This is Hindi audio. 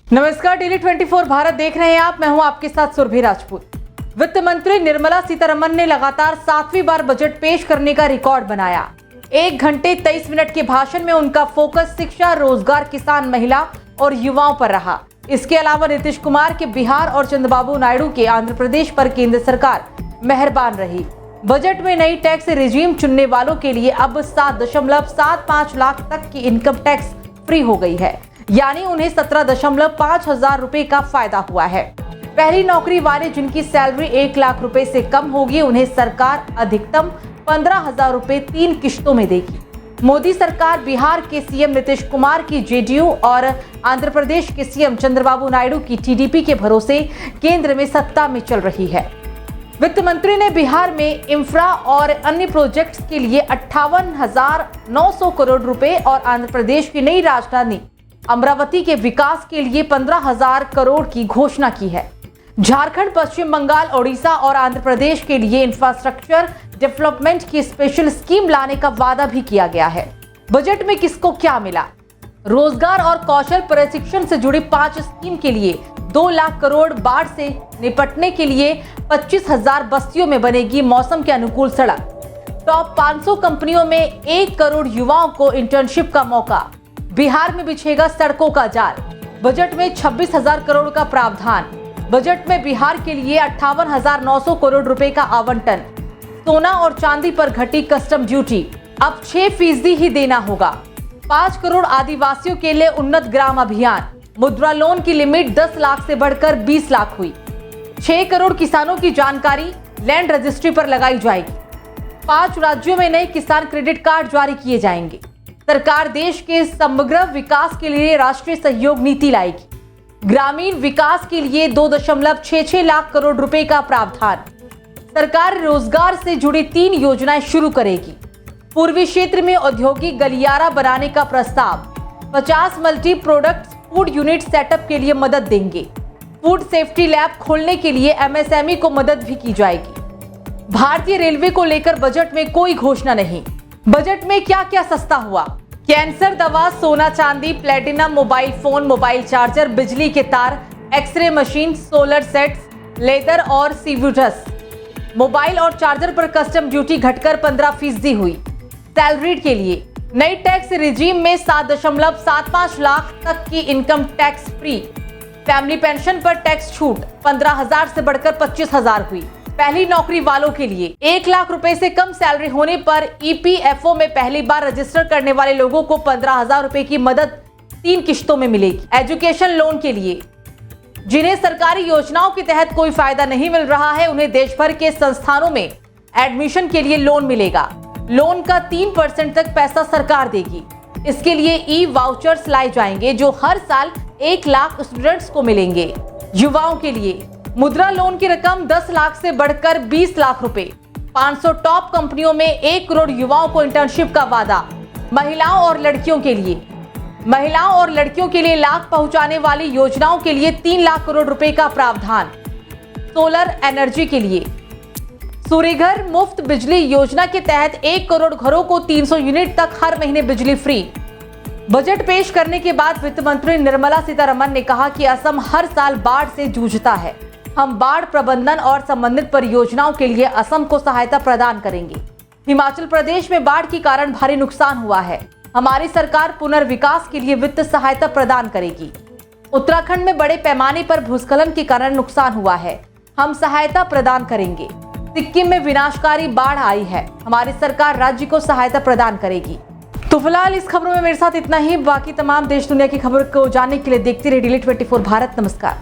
नमस्कार, डेली 24 भारत देख रहे हैं आप। मैं हूं आपके साथ सुरभि राजपूत। वित्त मंत्री निर्मला सीतारमण ने लगातार 7वीं बार बजट पेश करने का रिकॉर्ड बनाया। 1 घंटे 23 मिनट के भाषण में उनका फोकस शिक्षा, रोजगार, किसान, महिला और युवाओं पर रहा। इसके अलावा नीतीश कुमार के बिहार और चंद्रबाबू नायडू के आंध्र प्रदेश पर केंद्र सरकार मेहरबान रही। बजट में नई टैक्स रिजीम चुनने वालों के लिए अब 7.75 लाख तक की इनकम टैक्स फ्री हो गई है, यानी उन्हें 17.5 हजार रुपए का फायदा हुआ है। पहली नौकरी वाले जिनकी सैलरी 1 लाख रुपए से कम होगी, उन्हें सरकार अधिकतम 15,000 रुपए 3 किश्तों में देगी। मोदी सरकार बिहार के सीएम नीतीश कुमार की जेडीयू और आंध्र प्रदेश के सीएम चंद्रबाबू नायडू की टीडीपी के भरोसे केंद्र में सत्ता में चल रही है। वित्त मंत्री ने बिहार में इंफ्रा और अन्य प्रोजेक्ट्स के लिए 58,900 करोड़ रुपए और आंध्र प्रदेश की नई राजधानी अमरावती के विकास के लिए 15,000 करोड़ की घोषणा की है। झारखंड, पश्चिम बंगाल, ओडिशा और आंध्र प्रदेश के लिए इंफ्रास्ट्रक्चर डेवलपमेंट की स्पेशल स्कीम लाने का वादा भी किया गया है। बजट में किसको क्या मिला? रोजगार और कौशल प्रशिक्षण से जुड़ी 5 स्कीम के लिए 2 लाख करोड़, बाढ़ से निपटने के लिए 25,000 बस्तियों में बनेगी मौसम के अनुकूल सड़क। टॉप 500 कंपनियों में 1 करोड़ युवाओं को इंटर्नशिप का मौका। बिहार में बिछेगा सड़कों का जाल। बजट में 26,000 करोड़ का प्रावधान। बजट में बिहार के लिए 58,900 करोड़ रुपए का आवंटन। सोना और चांदी पर घटी कस्टम ड्यूटी, अब 6% ही देना होगा। 5 करोड़ आदिवासियों के लिए उन्नत ग्राम अभियान। मुद्रा लोन की लिमिट 10 लाख से बढ़कर 20 लाख हुई। 6 करोड़ किसानों की जानकारी लैंड रजिस्ट्री पर लगाई जाएगी। 5 राज्यों में नए किसान क्रेडिट कार्ड जारी किए जाएंगे। सरकार देश के समग्र विकास के लिए राष्ट्रीय सहयोग नीति लाएगी। ग्रामीण विकास के लिए 2.66 लाख करोड़ रुपए का प्रावधान। सरकार रोजगार से जुड़ी 3 योजनाएं शुरू करेगी। पूर्वी क्षेत्र में औद्योगिक गलियारा बनाने का प्रस्ताव। 50 multi product food unit setup के लिए मदद देंगे। फूड सेफ्टी लैब खोलने के लिए एमएसएमई को मदद भी की जाएगी। भारतीय रेलवे को लेकर बजट में कोई घोषणा नहीं। बजट में क्या क्या सस्ता हुआ? कैंसर दवा, सोना चांदी, platinum, mobile phone, mobile charger, बिजली के तार, x ray machine, solar sets, leather और सीवुडस। मोबाइल और चार्जर पर कस्टम ड्यूटी घटकर 15% हुई। सैलरीड के लिए नई टैक्स रिजीम में 7.75 लाख तक की income tax free. Family pension पर टैक्स छूट 15,000 से बढ़कर 25,000 हुई। पहली नौकरी वालों के लिए 1 लाख रुपए से कम सैलरी होने पर ईपीएफओ में पहली बार रजिस्टर करने वाले लोगों को 15,000 रुपए की मदद 3 किश्तों में मिलेगी। एजुकेशन लोन के लिए जिन्हें सरकारी योजनाओं के तहत कोई फायदा नहीं मिल रहा है, उन्हें देश भर के संस्थानों में एडमिशन के लिए लोन मिलेगा। लोन का 3% तक पैसा सरकार देगी। इसके लिए ई वाउचर्स लाए जाएंगे जो हर साल 1 लाख स्टूडेंट्स को मिलेंगे। युवाओं के लिए मुद्रा लोन की रकम 10 लाख से बढ़कर 20 लाख रुपए। 500 टॉप कंपनियों में 1 करोड़ युवाओं को इंटर्नशिप का वादा। महिलाओं और लड़कियों के लिए लाभ पहुंचाने वाली योजनाओं के लिए 3 लाख करोड़ रुपए का प्रावधान। सोलर एनर्जी के लिए सूर्यघर मुफ्त बिजली योजना के तहत 1 करोड़ घरों को 300 यूनिट तक हर महीने बिजली फ्री। बजट पेश करने के बाद वित्त मंत्री निर्मला सीतारमण ने कहा कि असम हर साल बाढ़ से जूझता है। हम बाढ़ प्रबंधन और संबंधित परियोजनाओं के लिए असम को सहायता प्रदान करेंगे। हिमाचल प्रदेश में बाढ़ के कारण भारी नुकसान हुआ है। हमारी सरकार पुनर्विकास के लिए वित्त सहायता प्रदान करेगी। उत्तराखंड में बड़े पैमाने पर भूस्खलन के कारण नुकसान हुआ है। हम सहायता प्रदान करेंगे। सिक्किम में विनाशकारी बाढ़ आई है। हमारी सरकार राज्य को सहायता प्रदान करेगी। तो फिलहाल इस खबरों में मेरे साथ इतना ही। बाकी तमाम देश दुनिया की खबर को जानने के लिए देखते रहिए डेली 24 भारत। नमस्कार।